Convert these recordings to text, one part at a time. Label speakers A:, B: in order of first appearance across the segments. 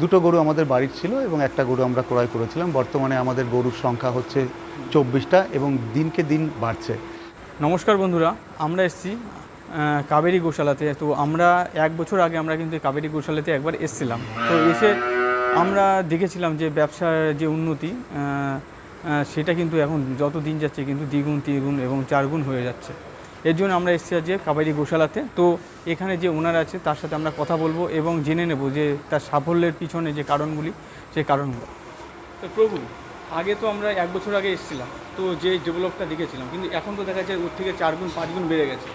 A: দুটো গরু আমাদের বাড়ির ছিল এবং একটা গরু আমরা ক্রয় করেছিলাম। বর্তমানে আমাদের গরুর সংখ্যা হচ্ছে 24টা এবং দিনকে দিন বাড়ছে।
B: নমস্কার বন্ধুরা, আমরা এসেছি কাবেরী গোশালাতে। তো আমরা 1 বছর আগে আমরা কিন্তু কাবেরী গোশালাতে একবার এসেছিলাম। তো এসে আমরা দেখেছিলাম যে ব্যবসার যে উন্নতি সেটা কিন্তু এখন যত দিন যাচ্ছে কিন্তু দ্বিগুণ তিনগুণ এবং 4 গুণ হয়ে যাচ্ছে। এর জন্য আমরা এসেছি আজকে কাবেরী গোশালাতে। তো এখানে যে ওনার আছে তার সাথে আমরা কথা বলবো এবং জেনে নেব যে তার সাফল্যের পিছনে যে কারণগুলি সেই কারণগুলো। তো প্রভু, আগে তো আমরা 1 বছর আগে এসেছিলাম, তো যে ডেভেলপটা দেখেছিলাম, কিন্তু এখন তো দেখা যায় ওর থেকে 4 গুণ 5 গুণ বেড়ে গেছে।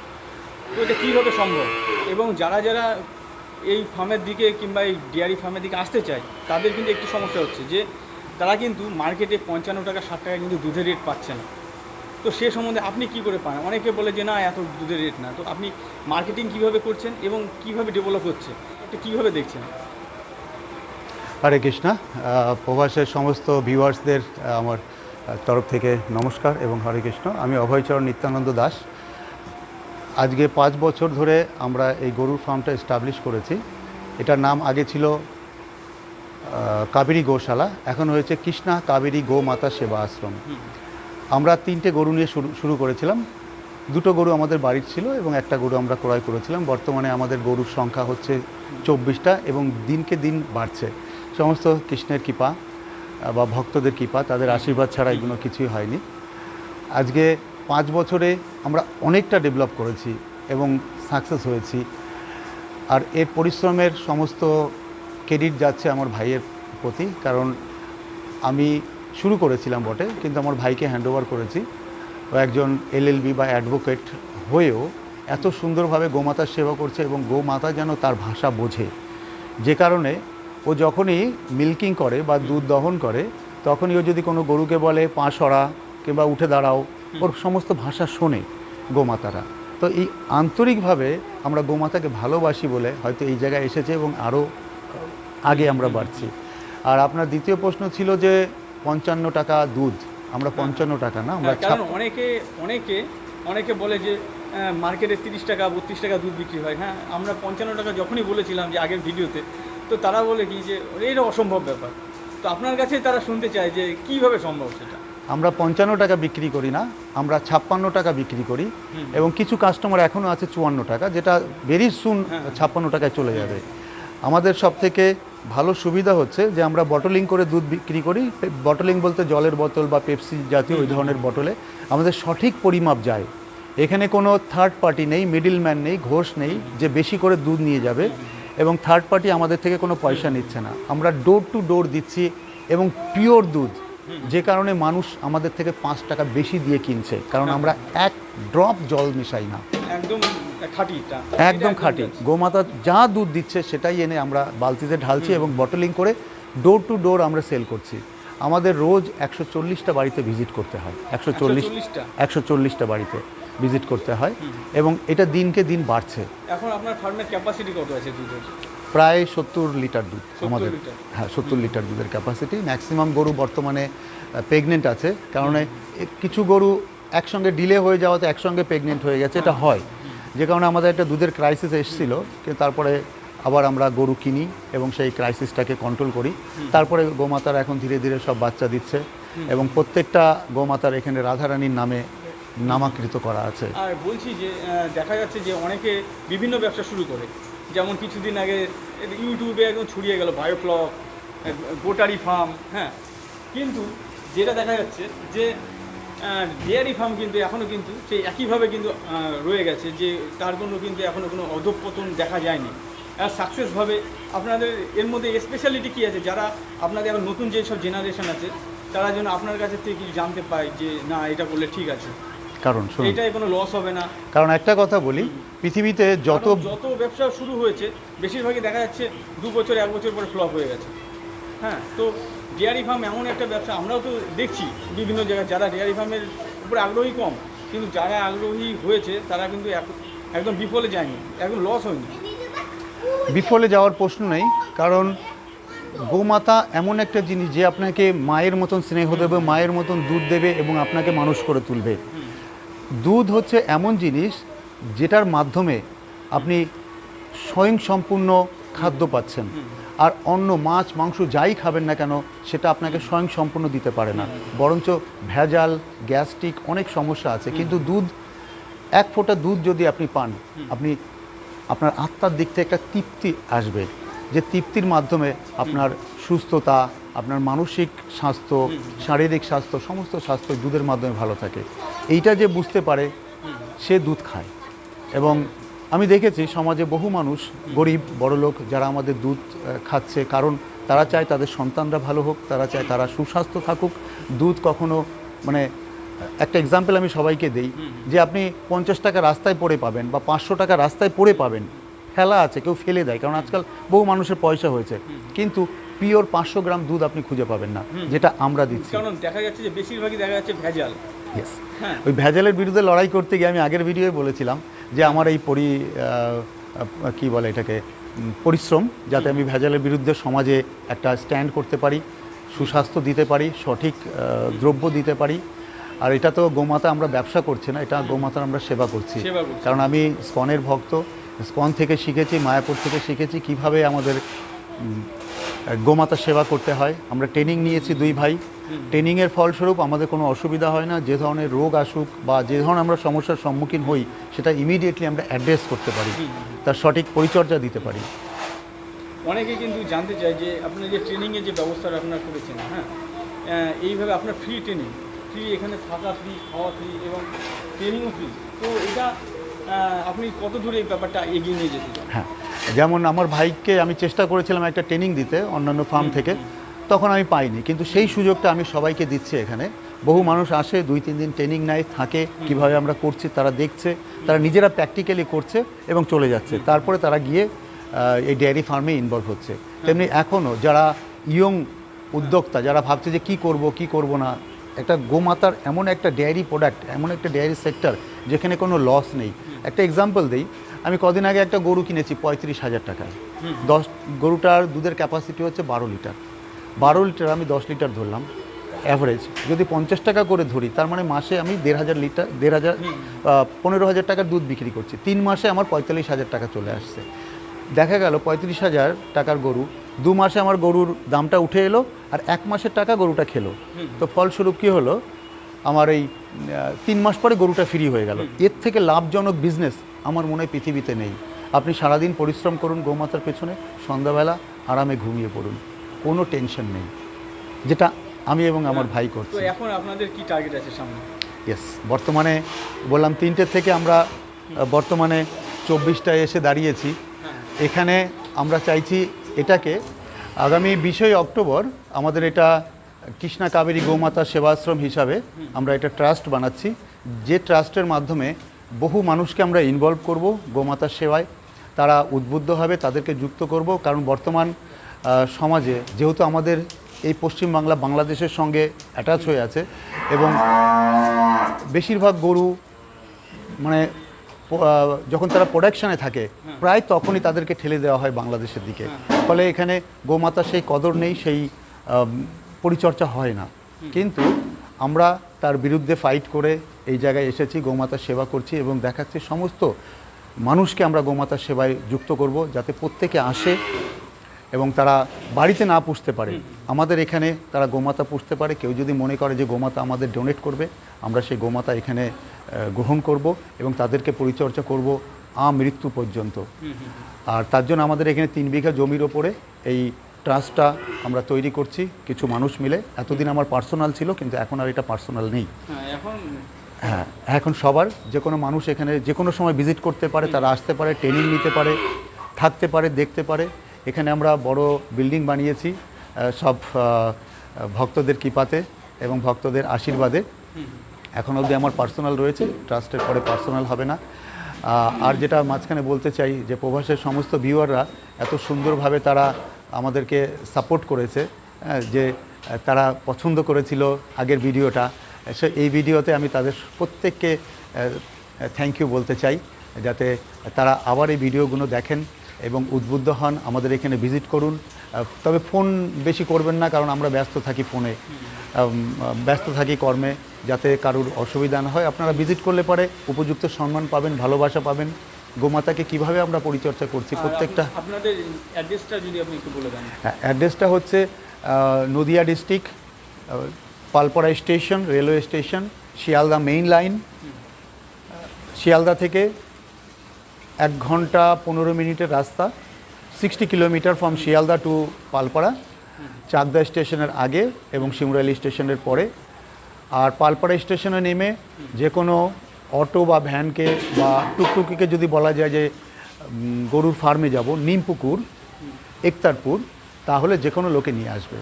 B: তো এটা কীভাবে সম্ভব? এবং যারা যারা এই ফার্মের দিকে কিংবা এই ডেয়ারি ফার্মের দিকে আসতে চায় তাদের কিন্তু একটি সমস্যা হচ্ছে যে তারা কিন্তু মার্কেটে 55 টাকা 60 টাকা কিন্তু দুধের রেট পাচ্ছে না। তো সে সম্বন্ধে আপনি কি করে পান? অনেকে বলে যে না, এত দুধের রেট না। তো আপনি মার্কেটিং কিভাবে করছেন এবং কিভাবে ডেভেলপ হচ্ছে এটা কীভাবে দেখছেন?
A: হরে কৃষ্ণা। প্রবাসের সমস্ত ভিউয়ার্সদের আমার তরফ থেকে নমস্কার এবং হরে কৃষ্ণ। আমি অভয়চরণ নিত্যানন্দ দাস। আজকে 5 বছর ধরে আমরা এই গরুর ফার্মটা এস্টাবলিশ করেছি। এটার নাম আগে ছিল কাবেরী গোশালা, এখন হয়েছে কৃষ্ণা কাবেরী গো মাতা সেবা আশ্রম। আমরা 3টে গরু নিয়ে শুরু করেছিলাম। দুটো গরু আমাদের বাড়ির ছিল এবং একটা গরু আমরা ক্রয় করেছিলাম। বর্তমানে আমাদের গরুর সংখ্যা হচ্ছে 24টা এবং দিনকে দিন বাড়ছে। সমস্ত কৃষ্ণের কৃপা বা ভক্তদের কৃপা, তাদের আশীর্বাদ ছাড়া এগুলো কিছুই হয়নি। আজকে 5 বছরে আমরা অনেকটা ডেভেলপ করেছি এবং সাকসেস হয়েছি। আর এর পরিশ্রমের সমস্ত ক্রেডিট যাচ্ছে আমার ভাইয়ের প্রতি, কারণ আমি শুরু করেছিলাম বটে, কিন্তু আমার ভাইকে হ্যান্ডওভার করেছি। ও একজন LLB বা অ্যাডভোকেট হয়েও এত সুন্দরভাবে গোমাতার সেবা করছে এবং গোমাতা যেন তার ভাষা বোঝে, যে কারণে ও যখনই মিল্কিং করে বা দুধ দহন করে তখনই ও যদি কোনো গরুকে বলে পা সরা কিংবা উঠে দাঁড়াও, ওর সমস্ত ভাষা শোনে গোমাতারা। তো এই আন্তরিকভাবে আমরা গোমাতাকে ভালোবাসি বলে হয়তো এই জায়গায় এসেছে এবং আরও আগে আমরা বাড়ছি। আর আপনার দ্বিতীয় প্রশ্ন ছিল যে 55 টাকা দুধ, আমরা 55 টাকা না, আমরা
B: অনেকে বলে যে মার্কেটে 30 টাকা 32 টাকা দুধ বিক্রি হয়। হ্যাঁ, আমরা 55 টাকা যখনই বলেছিলাম যে আগের ভিডিওতে, তো তারা বলে কি যে এটা অসম্ভব ব্যাপার। তো আপনার কাছে তারা শুনতে চায় যে কীভাবে সম্ভব সেটা।
A: আমরা 55 টাকা বিক্রি করি না, আমরা 56 টাকা বিক্রি করি এবং কিছু কাস্টমার এখনও আছে 54 টাকা, যেটা ভেরি সুন 56 টাকায় চলে যাবে। আমাদের সবথেকে ভালো সুবিধা হচ্ছে যে আমরা বটলিং করে দুধ বিক্রি করি। বটলিং বলতে জলের বোতল বা পেপসি জাতীয় ওই ধরনের বটলে আমাদের সঠিক পরিমাপ যায়। এখানে কোনো থার্ড পার্টি নেই, মিডল ম্যান নেই, ঘোষ নেই যে বেশি করে দুধ নিয়ে যাবে, এবং থার্ড পার্টি আমাদের থেকে কোনো পয়সা নিচ্ছে না। আমরা ডোর টু ডোর দিচ্ছি এবং পিওর দুধ, যে কারণে মানুষ আমাদের থেকে 5 টাকা বেশি দিয়ে কিনছে, কারণ আমরা এক ড্রপ জল মিশাই না, একদম খাঁটি। গোমাতা যা দুধ দিচ্ছে সেটাই এনে আমরা বালতিতে ঢালছি এবং বটলিং করে ডোর টু ডোর আমরা সেল করছি। আমাদের রোজ 140টা বাড়িতে ভিজিট করতে হয়, 140টা বাড়িতে ভিজিট করতে হয় এবং এটা দিনকে দিন বাড়ছে।
B: এখন আপনার ফার্মের ক্যাপাসিটি কত আছে দুধের?
A: প্রায় 70 লিটার দুধ আমাদের। হ্যাঁ, 70 লিটার দুধের ক্যাপাসিটি। ম্যাক্সিমাম গরু বর্তমানে প্রেগনেন্ট আছে, কারণ কিছু গরু একসঙ্গে ডিলে হয়ে যাওয়াতে একসঙ্গে প্রেগনেন্ট হয়ে গেছে, এটা হয়, যে কারণে আমাদের একটা দুধের ক্রাইসিস এসেছিলো, কিন্তু তারপরে আবার আমরা গরু কিনি এবং সেই ক্রাইসিসটাকে কন্ট্রোল করি। তারপরে গোমাতার এখন ধীরে ধীরে সব বাচ্চা দিচ্ছে এবং প্রত্যেকটা গোমাতার এখানে রাধারানীর নামে নামাকৃত করা আছে।
B: আর বলছি যে দেখা যাচ্ছে যে অনেকে বিভিন্ন ব্যবসা শুরু করে, যেমন কিছুদিন আগে ইউটিউবে একদম ছড়িয়ে গেল বায়োফ্লক, গোটারি ফার্ম। হ্যাঁ, কিন্তু যেটা দেখা যাচ্ছে যে ডেয়ারি ফার্ম কিন্তু এখনও কিন্তু সেই একইভাবে কিন্তু রয়ে গেছে, যে তার কোনো কিন্তু এখনও কোনো অধঃপতন দেখা যায়নি আর সাকসেসভাবে। আপনাদের এর মধ্যে স্পেশালিটি কী আছে, যারা আপনাদের এখন নতুন যেসব জেনারেশন আছে তারা যেন আপনার কাছে থেকে কিছু জানতে পায় যে না, এটা করলে ঠিক আছে,
A: কারণ
B: এটাই কোনো লস হবে না?
A: কারণ একটা কথা বলি, পৃথিবীতে যত
B: ব্যবসা শুরু হয়েছে বেশিরভাগই দেখা যাচ্ছে 2 বছর 1 বছর পরে ফ্লপ হয়ে গেছে। হ্যাঁ, তো ডেয়ারি ফার্ম এমন একটা ব্যবসা, আমরাও তো দেখছি বিভিন্ন জায়গায় যারা ডেয়ারি ফার্মের উপরে আগ্রহী কম, কিন্তু যারা আগ্রহী হয়েছে তারা কিন্তু একদম বিফলে যায়নি, একদম লস হয়নি।
A: বিফলে যাওয়ার প্রশ্ন নেই, কারণ গোমাতা এমন একটা জিনিস যে আপনাকে মায়ের মতন স্নেহ দেবে, মায়ের মতন দুধ দেবে এবং আপনাকে মানুষ করে তুলবে। দুধ হচ্ছে এমন জিনিস যেটার মাধ্যমে আপনি স্বয়ংসম্পূর্ণ খাদ্য পাচ্ছেন। আর অন্য মাছ মাংস যাই খাবেন না কেন সেটা আপনাকে স্বয়ং সম্পূর্ণ দিতে পারে না, বরঞ্চ ভেজাল, গ্যাস্ট্রিক অনেক সমস্যা আছে। কিন্তু দুধ, এক ফোঁটা দুধ যদি আপনি পান, আপনি আপনার আত্মার দিক থেকে একটা তৃপ্তি আসবে, যে তৃপ্তির মাধ্যমে আপনার সুস্থতা, আপনার মানসিক স্বাস্থ্য, শারীরিক স্বাস্থ্য, সমস্ত স্বাস্থ্য দুধের মাধ্যমে ভালো থাকে। এইটা যে বুঝতে পারে সে দুধ খায়। এবং আমি দেখেছি সমাজে বহু মানুষ, গরিব বড়লোক, যারা আমাদের দুধ খাচ্ছে, কারণ তারা চায় তাদের সন্তানরা ভালো হোক, তারা চায় তারা সুস্বাস্থ্য থাকুক। দুধ কখনো মানে একটা এক্সাম্পল আমি সবাইকে দেই, যে আপনি 50 টাকা রাস্তায় পড়ে পাবেন বা 500 টাকা রাস্তায় পড়ে পাবেন, ফেলা আছে, কেউ ফেলে দেয়, কারণ আজকাল বহু মানুষের পয়সা হয়েছে, কিন্তু পিওর 500 গ্রাম দুধ আপনি খুঁজে পাবেন না, যেটা আমরা দিচ্ছি।
B: কারণ দেখা যাচ্ছে যে বেশিরভাগই দেখা যাচ্ছে ভেজাল।
A: ইয়েস, ওই ভেজালের বিরুদ্ধে লড়াই করতে গিয়ে আমি আগের ভিডিওয়ে বলেছিলাম যে আমার এই কি বলে এটাকে পরিশ্রম, যাতে আমি ভেজালের বিরুদ্ধে সমাজে একটা স্ট্যান্ড করতে পারি, সুস্বাস্থ্য দিতে পারি, সঠিক দ্রব্য দিতে পারি। আর এটা তো গোমাতা আমরা ব্যবসা করছি না, এটা গোমাতার আমরা সেবা করছি। কারণ আমি স্কনের ভক্ত, স্কন থেকে শিখেছি, মায়াপুর থেকে শিখেছি কিভাবে আমাদের গোমাতা সেবা করতে হয়। আমরা ট্রেনিং নিয়েছি 2 ভাই, ট্রেনিংয়ের ফলস্বরূপ আমাদের কোনো অসুবিধা হয় না। যে ধরনের রোগ আসুক বা যে ধরনের আমরা সমস্যার সম্মুখীন হই, সেটা ইমিডিয়েটলি আমরা অ্যাড্রেস করতে পারি, তার সঠিক পরিচর্যা দিতে পারি।
B: অনেকে কিন্তু জানতে চায় যে আপনার যে ট্রেনিংয়ের যে ব্যবস্থাটা আপনারা করেছেন, এইভাবে আপনার ফ্রি ট্রেনিং, ফ্রি এখানে থাকা ফ্রি, খাওয়া ফ্রি এবং ট্রেনিংও ফ্রি, তো এটা আপনি কত দূরে এই ব্যাপারটা এগিয়ে নিয়ে যেতে চান?
A: হ্যাঁ, যেমন আমার ভাইকে আমি চেষ্টা করেছিলাম একটা ট্রেনিং দিতে অন্যান্য ফার্ম থেকে, তখন আমি পাইনি, কিন্তু সেই সুযোগটা আমি সবাইকে দিচ্ছি এখানে। বহু মানুষ আসে, 2-3 দিন ট্রেনিং নেয়, থাকে, কিভাবে আমরা করছি তারা দেখছে, তারা নিজেরা প্র্যাকটিক্যালি করছে এবং চলে যাচ্ছে। তারপরে তারা গিয়ে এই ডেয়ারি ফার্মে ইনভলভ হচ্ছে। তেমনি এখনও যারা ইয়ং উদ্যোক্তা, যারা ভাবছে যে কি করব না, একটা গোমাতার এমন একটা ডেয়ারি প্রোডাক্ট, এমন একটা ডেয়ারি সেক্টর যেখানে কোনো লস নেই। একটা এক্সাম্পল দিই, আমি কদিন আগে একটা গরু কিনেছি 35,000 টাকায়। গরুটার দুধের ক্যাপাসিটি হচ্ছে 12 লিটার। 12 লিটার আমি 10 লিটার ধরলাম অ্যাভারেজ, যদি 50 টাকা করে ধরি, তার মানে মাসে আমি 15,000 টাকার দুধ বিক্রি করছি। 3 মাসে আমার 45,000 টাকা চলে আসছে। দেখা গেল 35,000 টাকার গরু, 2 মাসে আমার গরুর দামটা উঠে এলো, আর 1 মাসের টাকা গরুটা খেলো। তো ফলস্বরূপ কী হলো, আমার এই 3 মাস পরে গরুটা ফ্রি হয়ে গেল। এর থেকে লাভজনক বিজনেস আমার মনে হয় পৃথিবীতে নেই। আপনি সারাদিন পরিশ্রম করুন গোমাতার পেছনে, সন্ধ্যাবেলা আরামে ঘুমিয়ে পড়ুন, কোনো টেনশন নেই, যেটা আমি এবং আমার ভাই করছি।
B: তো এখন আপনাদের কি টার্গেট আছে সামনে?
A: ইয়েস, বর্তমানে বললাম 3টে থেকে আমরা বর্তমানে 24টায় এসে দাঁড়িয়েছি। এখানে আমরা চাইছি এটাকে আগামী 20 অক্টোবর আমাদের এটা কৃষ্ণা কাবেরী গোমাতা সেবাশ্রম হিসাবে আমরা এটা ট্রাস্ট বানাচ্ছি, যে ট্রাস্টের মাধ্যমে বহু মানুষকে আমরা ইনভলভ করব গোমাতার সেবায়। তারা উদ্বুদ্ধ হবে, তাদেরকে যুক্ত করব। কারণ বর্তমান সমাজে যেহেতু আমাদের এই পশ্চিমবাংলা বাংলাদেশের সঙ্গে অ্যাটাচ হয়ে আছে, এবং বেশিরভাগ গরু মানে যখন তারা প্রোডাকশানে থাকে প্রায় তখনই তাদেরকে ঠেলে দেওয়া হয় বাংলাদেশের দিকে। ফলে এখানে গোমাতার সেই কদর নেই, সেই পরিচর্যা হয় না। কিন্তু আমরা তার বিরুদ্ধে ফাইট করে এই জায়গায় এসেছি, গোমাতার সেবা করছি এবং দেখাচ্ছি সমস্ত মানুষকে আমরা গোমাতার সেবায় যুক্ত করব, যাতে প্রত্যেকে আসে এবং তারা বাড়িতে না পুষতে পারে, আমাদের এখানে তারা গোমাতা পুষতে পারে। কেউ যদি মনে করে যে গোমাতা আমাদের ডোনেট করবে, আমরা সেই গোমাতা এখানে গ্রহণ করব এবং তাদেরকে পরিচর্যা করব মৃত্যু পর্যন্ত। আর তার জন্য আমাদের এখানে 3 বিঘা জমির ওপরে এই ট্রাস্টটা আমরা তৈরি করছি কিছু মানুষ মিলে। এতদিন আমার পার্সোনাল ছিল, কিন্তু এখন আর এটা পার্সোনাল নেই। হ্যাঁ, এখন সবার, যে কোনো মানুষ এখানে যে কোনো সময় ভিজিট করতে পারে, তারা আসতে পারে, ট্রেনিং নিতে পারে, থাকতে পারে, দেখতে পারে। এখানে আমরা বড় বিল্ডিং বানিয়েছি সব ভক্তদের কৃপাতে এবং ভক্তদের আশীর্বাদে। এখন অবধি আমার পার্সোনাল রয়েছে, ট্রাস্টের পরে পার্সোনাল হবে না। আর যেটা মাঝখানে বলতে চাই, যে প্রবাসের সমস্ত ভিউয়াররা এত সুন্দরভাবে তারা আমাদেরকে সাপোর্ট করেছে, যে তারা পছন্দ করেছিল আগের ভিডিওটা, এই ভিডিওতে আমি তাদের প্রত্যেককে থ্যাংক ইউ বলতে চাই, যাতে তারা আবার এই ভিডিওগুলো দেখেন এবং উদ্বুদ্ধ হন, আমাদের এখানে ভিজিট করুন। তবে ফোন বেশি করবেন না, কারণ আমরা ব্যস্ত থাকি, ফোনে ব্যস্ত থাকি কর্মে, যাতে কারুর অসুবিধা না হয়। আপনারা ভিজিট করলে পরে উপযুক্ত সম্মান পাবেন, ভালোবাসা পাবেন গোমাতাকে কিভাবে আমরা পরিচর্যা করছি প্রত্যেকটা।
B: আপনাদের অ্যাড্রেসটা যদি আপনি একটু বলে দেন।
A: হ্যাঁ, অ্যাড্রেসটা হচ্ছে Nadia district, Palpara station, railway station, Sealdah main line. Sealdah থেকে 1 ঘন্টা 15 মিনিটের রাস্তা, 60 kilometre from Sealdah to Palpara, Chakdah স্টেশনের আগে এবং শিমুরালি স্টেশনের পরে। আর পালপাড়া স্টেশনে নেমে যে কোনো অটো বা ভ্যানকে বা টুকটুকিকে যদি বলা যায় যে গরুর ফার্মে যাব, নিমপুকুর, একতারপুর, তাহলে যে কোনো লোকে নিয়ে আসবে।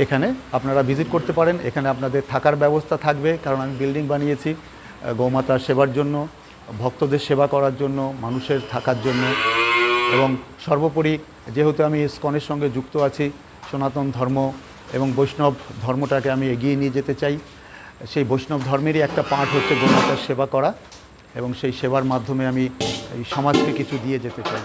A: এখানে আপনারা ভিজিট করতে পারেন। এখানে আপনাদের থাকার ব্যবস্থা থাকবে, কারণ আমি বিল্ডিং বানিয়েছি গৌমাতার সেবার জন্য, ভক্তদের সেবা করার জন্য, মানুষের থাকার জন্য। এবং সর্বোপরি যেহেতু আমি ইসকনের সঙ্গে যুক্ত আছি, সনাতন ধর্ম এবং বৈষ্ণব ধর্মটাকে আমি এগিয়ে নিয়ে যেতে চাই। সেই বৈষ্ণব ধর্মেরই একটা পার্ট হচ্ছে গৌমাতার সেবা করা, এবং সেই সেবার মাধ্যমে আমি এই সমাজকে কিছু দিয়ে যেতে চাই।